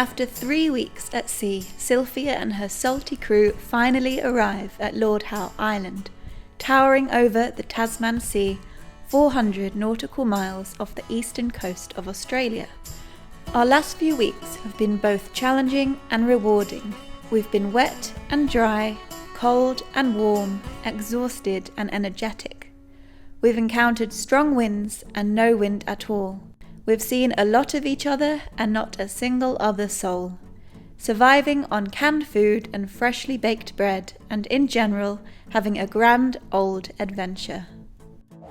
After 3 weeks at sea, Sylvia and her salty crew finally arrive at Lord Howe Island, towering over the Tasman Sea, 400 nautical miles off the eastern coast of Australia. Our last few weeks have been both challenging and rewarding. We've been wet and dry, cold and warm, exhausted and energetic. We've encountered strong winds and no wind at all. We've seen a lot of each other and not a single other soul. Surviving on canned food and freshly baked bread, and in general, having a grand old adventure.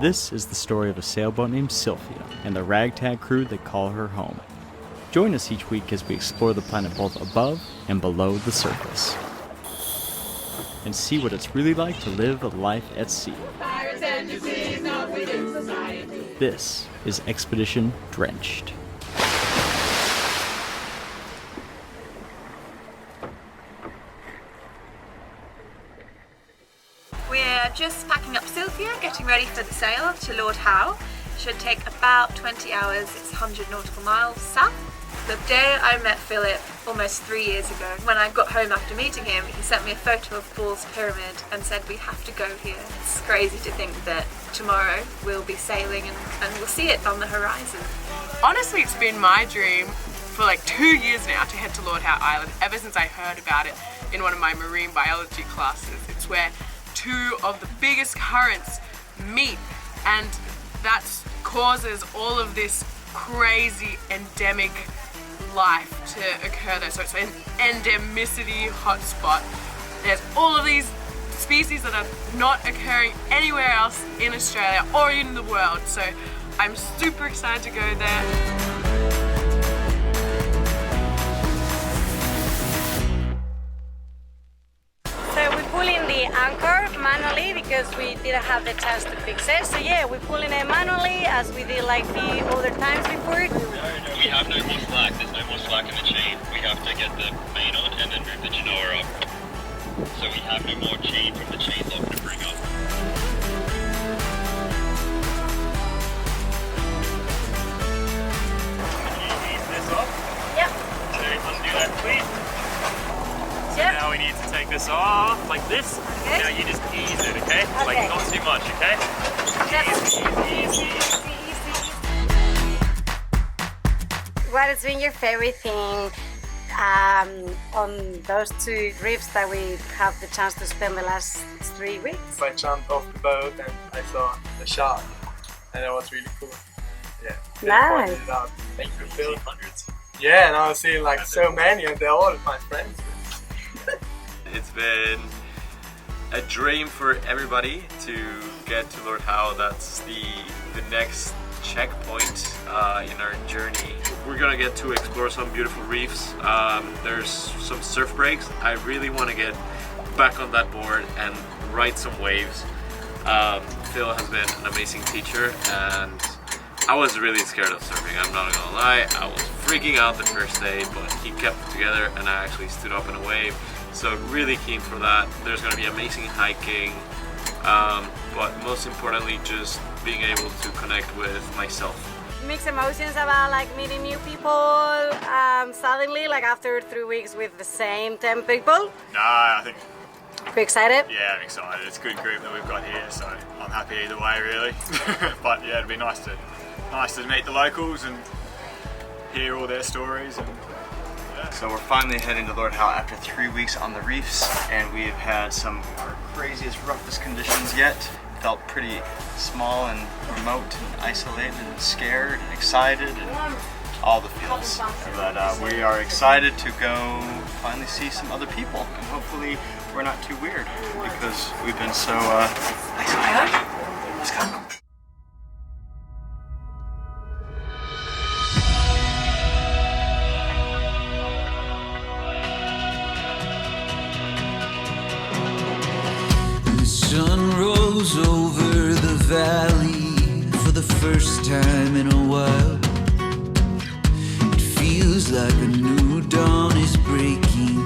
This is the story of a sailboat named Sylvia and the ragtag crew that call her home. Join us each week as we explore the planet both above and below the surface, and see what it's really like to live a life at sea. This is Expedition Drenched. We're just packing up Sylvia, getting ready for the sail to Lord Howe. Should take about 20 hours, it's 100 nautical miles south. The day I met Philip, almost 3 years ago, when I got home after meeting him, he sent me a photo of Paul's Pyramid and said we have to go here. It's crazy to think that tomorrow we'll be sailing and we'll see it on the horizon. Honestly, it's been my dream for like 2 years now to head to Lord Howe Island, ever since I heard about it in one of my marine biology classes. It's where two of the biggest currents meet, and that causes all of this crazy endemic life to occur there. So it's an endemicity hotspot. There's all of these species that are not occurring anywhere else in Australia or in the world. So I'm super excited to go there. Anchor manually because we didn't have the chance to fix it. So yeah, we're pulling it manually as we did like the other times before. We have no more slack, there's no more slack in the chain. We have to get the main on and then move the genoa up. So we have no more chain from the chain lock to bring up. Can you ease this off? Yep. So undo that please. So yep. now we need to take this off like this. Okay. Now you just ease it, okay? Like not too much, okay? Easy. What has been your favorite thing on those 2 trips that we have the chance to spend the last 3 weeks? I jumped off the boat and I saw the shark, and that was really cool. Yeah. Nice. Pointed it out. Thank you, Phil. Hundreds. Yeah, and I was seeing like so many, and they're all my friends. It's been a dream for everybody to get to Lord Howe. That's the next checkpoint in our journey. We're gonna get to explore some beautiful reefs. There's some surf breaks. I really want to get back on that board and ride some waves. Phil has been an amazing teacher, and I was really scared of surfing, I'm not gonna lie. I was freaking out the first day, but he kept it together and I actually stood up in a wave. So really keen for that. There's gonna be amazing hiking, but most importantly, just being able to connect with myself. Mixed emotions about like meeting new people suddenly, like after 3 weeks with the same 10 people. Nah, I think. Pretty excited? Yeah, I'm excited. It's a good group that we've got here, so I'm happy either way, really. But yeah, it'd be nice to meet the locals and hear all their stories. And yeah. So we're finally heading to Lord Howe after 3 weeks on the reefs, and we have had some of our craziest, roughest conditions yet. Felt pretty small and remote and isolated and scared and excited and all the feels. But we are excited to go finally see some other people, and hopefully we're not too weird because we've been so isolated. Let's go. The sun rose over the valley for the first time in a while. It feels like a new dawn is breaking,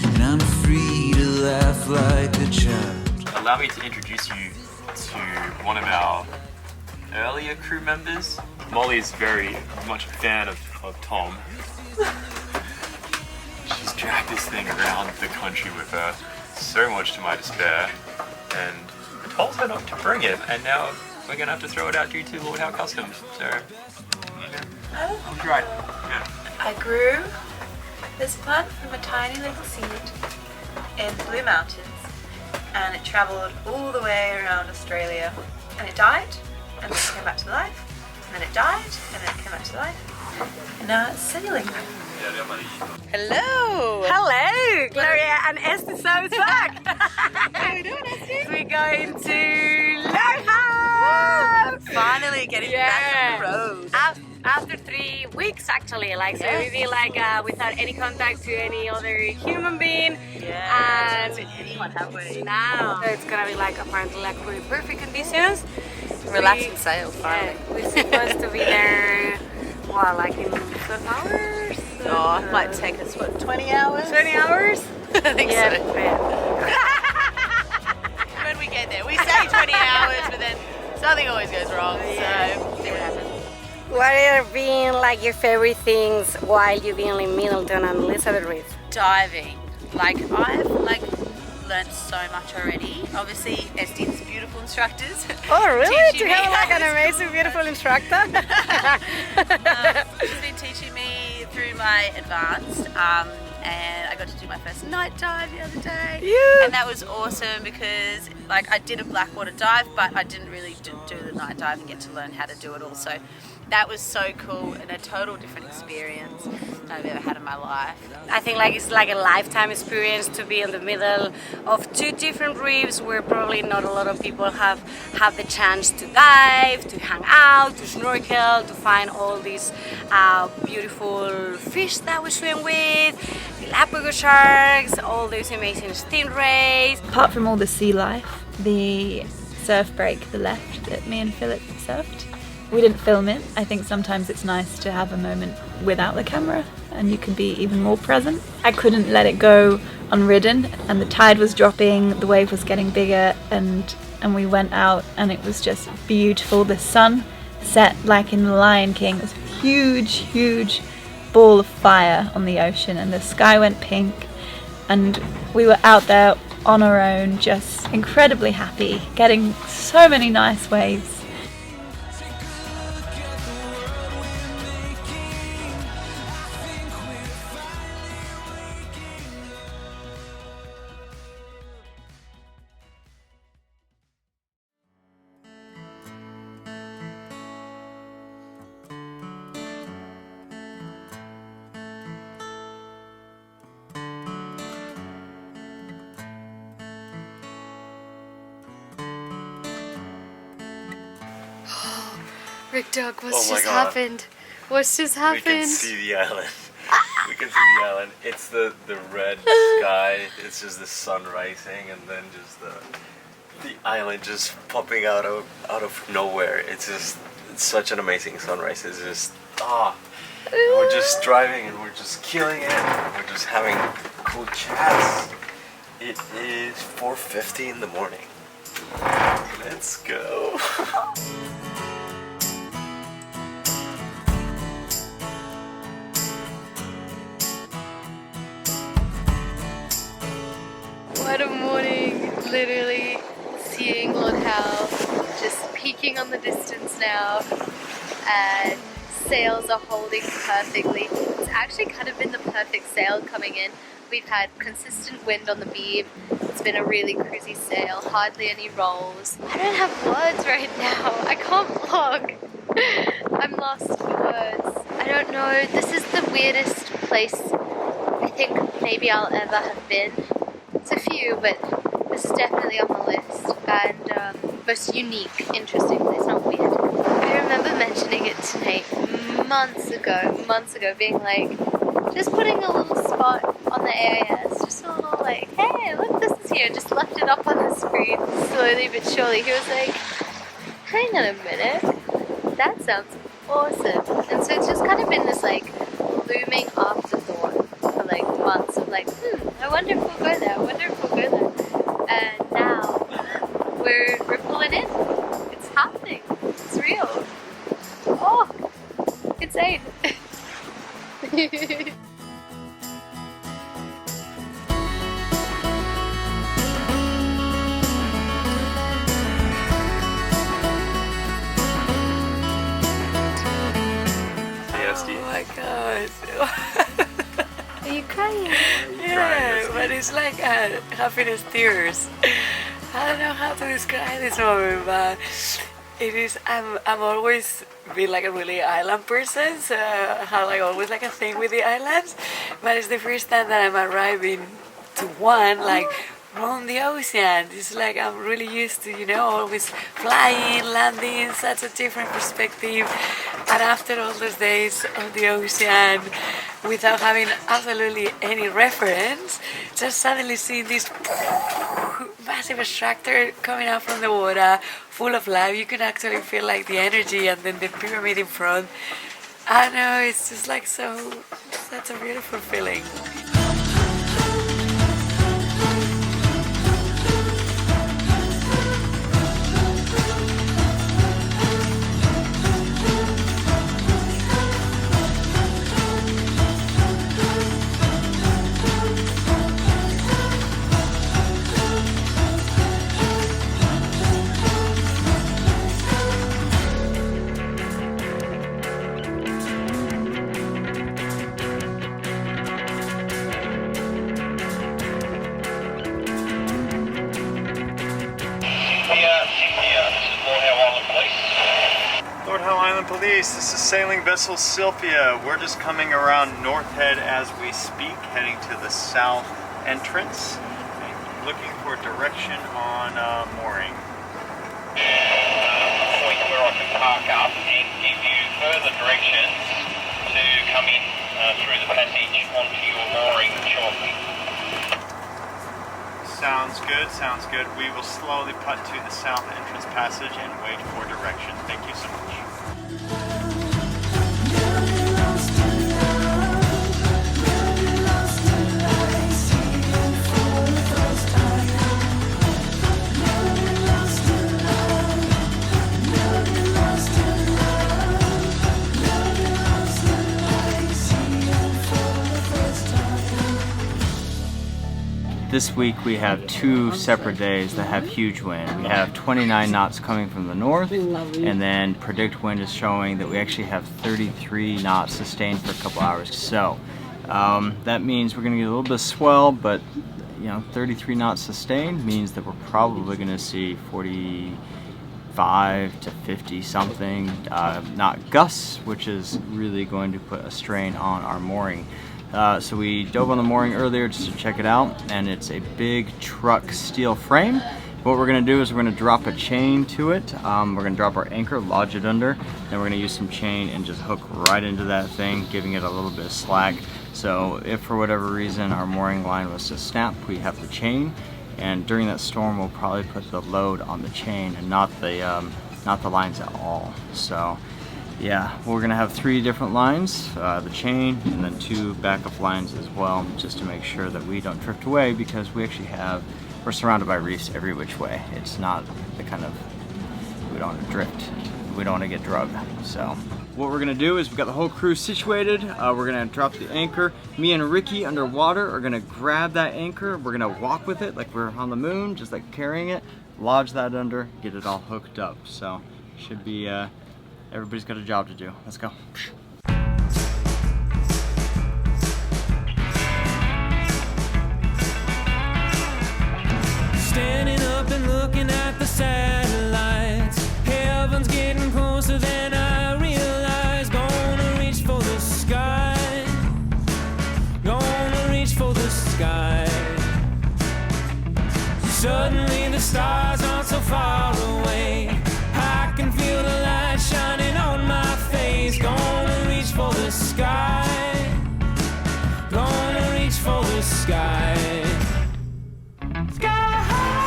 and I'm free to laugh like a child. Allow me to introduce you to one of our earlier crew members. Molly is very much a fan of Tom. this thing around the country with her, so much to my despair, and I told her not to bring it, and now we're gonna have to throw it out due to Lord Howe Customs. So, I'm right. Yeah. I grew this plant from a tiny little seed in the Blue Mountains, and it travelled all the way around Australia, and it died, and then it came back to life, and then it died, and then it came back to life, and now it's sailing. Hello! Hello, Gloria and ESTI so is back. How are you doing, ESTI? We're going to Lord Howe. Finally getting back on the road. After 3 weeks actually, like so we've been like without any contact to any other human being. And anyone, have we? now it's gonna be like apparently like pretty perfect conditions. Relaxing sail, finally. We're supposed to be there, what, like in 12 hours? Oh, it might take us, what, 20 hours? 20 hours? I think so. When we get there, we say 20 hours, but then something always goes wrong, so see what happens. What have been like your favorite things while you've been in Middleton and Elizabeth Reef? Diving. Like, I've learnt so much already. Obviously, ESTI's beautiful instructors. Oh really? Teaching To have me like how an to amazing, beautiful instructor? She's been teaching me through my advanced, and I got to do my first night dive the other day. Yeah. And that was awesome because, like, I did a blackwater dive, but I didn't really do the night dive and get to learn how to do it also. That was so cool and a total different experience I've ever had in my life. I think like it's like a lifetime experience to be in the middle of 2 different reefs where probably not a lot of people have the chance to dive, to hang out, to snorkel, to find all these beautiful fish that we swim with, Galapagos sharks, all those amazing stingrays. Apart from all the sea life, the surf break, the left that me and Philip surfed, we didn't film it. I think sometimes it's nice to have a moment without the camera and you can be even more present. I couldn't let it go unridden, and the tide was dropping, the wave was getting bigger, and we went out and it was just beautiful. The sun set like in The Lion King. It was a huge ball of fire on the ocean, and the sky went pink, and we were out there on our own, just incredibly happy, getting so many nice waves. Rick Dog, what's just happened? What's just happened? We can see the island. We can see the island. It's the red sky. It's just the sun rising, and then just the island just popping out of nowhere. It's such an amazing sunrise. It's just we're just driving and we're just killing it. And we're just having cool chats. It is 4:50 in the morning. Let's go. What a morning, literally seeing Lord Howe just peaking on the distance now, and sails are holding perfectly. It's actually kind of been the perfect sail coming in. We've had consistent wind on the beam. It's been a really cruisy sail, hardly any rolls. I don't have words right now. I can't vlog. I'm lost for words. I don't know. This is the weirdest place I think maybe I'll ever have been. It's a few, but this is definitely on the list. And most unique, interesting place, not weird. I remember mentioning it to Nate months ago, being like, just putting a little spot on the AIS, just a little like, hey, look, this is here, just left it up on the screen. Slowly but surely, he was like, hang on a minute, that sounds awesome. And so it's just kind of been this like looming afterthought for like months of like, I wonder if we'll go there, And now we're pulling in. It's happening. It's real. Oh, insane. god. Are you crying? Yeah, but it's like happiness tears. I don't know how to describe this moment, but it is. I'm always been like a really island person, so I have like always like a thing with the islands. But it's the first time that I'm arriving to one like on the ocean. It's like I'm really used to, you know, always flying, landing, such a different perspective. And after all those days on the ocean, without having absolutely any reference, just suddenly seeing this massive attractor coming out from the water, full of life. You can actually feel like the energy, and then the pyramid in front. I know, it's just like such a beautiful feeling. Lord Howe Island Police, this is sailing vessel Sylphia. We're just coming around North Head as we speak, heading to the south entrance, and looking for direction on mooring. Point where I can park up and give you further directions to come in through the passage onto your mooring shortly. Sounds good, sounds good. We will slowly putt to the south entrance passage and wait for direction. Thank you so much. This week we have two separate days that have huge wind. We have 29 knots coming from the north, and then predict wind is showing that we actually have 33 knots sustained for a couple hours. So that means we're going to get a little bit of swell, but you know, 33 knots sustained means that we're probably going to see 45 to 50 something knot gusts, which is really going to put a strain on our mooring. So we dove on the mooring earlier just to check it out, and it's a big truck steel frame. What we're going to do is we're going to drop a chain to it. We're going to drop our anchor, lodge it under, then we're going to use some chain and just hook right into that thing, giving it a little bit of slack. So if for whatever reason our mooring line was to snap, we have the chain, and during that storm we'll probably put the load on the chain and not the lines at all. So yeah, we're gonna have 3 different lines, the chain, and then 2 backup lines as well, just to make sure that we don't drift away, because we're surrounded by reefs every which way. It's not the kind of, we don't want to drift, we don't want to get drugged. So what we're gonna do is we've got the whole crew situated. We're gonna drop the anchor. Me and Ricky underwater are gonna grab that anchor. We're gonna walk with it like we're on the moon, just like carrying it, lodge that under, get it all hooked up. So should be everybody's got a job to do. Let's go. Standing up and looking at the satellites. Heaven's getting closer than I realize. Gonna reach for the sky. Gonna reach for the sky. Suddenly the stars aren't so far away. I can feel the light shining on my face. Gonna reach for the sky. Gonna reach for the sky. Sky high,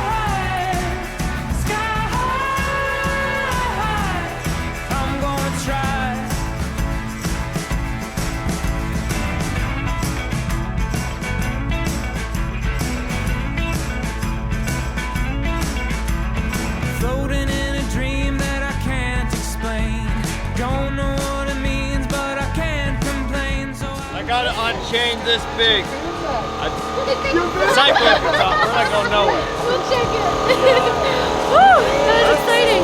high, sky high. I'm gonna try. Floating in a dream that I can't explain. Don't know what it means, but I can't complain. So I gotta unchain this big. Cycling, we're not going nowhere. We'll check it. Woo, that was exciting.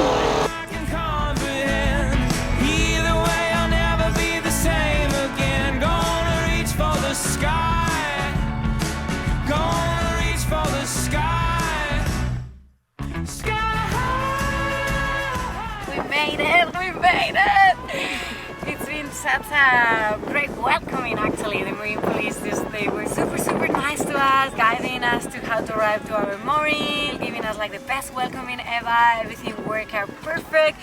We made it! We made it! It's been such a great welcoming actually. The Marine Police, they were super nice to us, guiding us to how to arrive to our mooring, giving us like the best welcoming ever. Everything worked out perfect.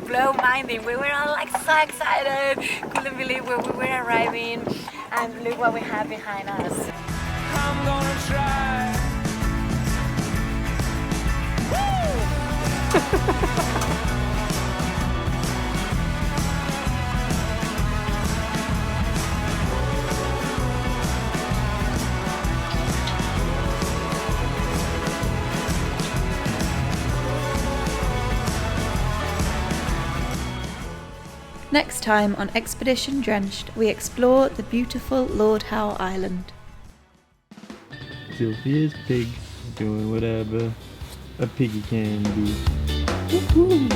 Blow minding. We were all like so excited. Couldn't believe where we were arriving. And look what we have behind us. I'm gonna try. Next time on Expedition Drenched, we explore the beautiful Lord Howe Island. Sylvia's pig doing whatever a piggy can do. Woo-hoo.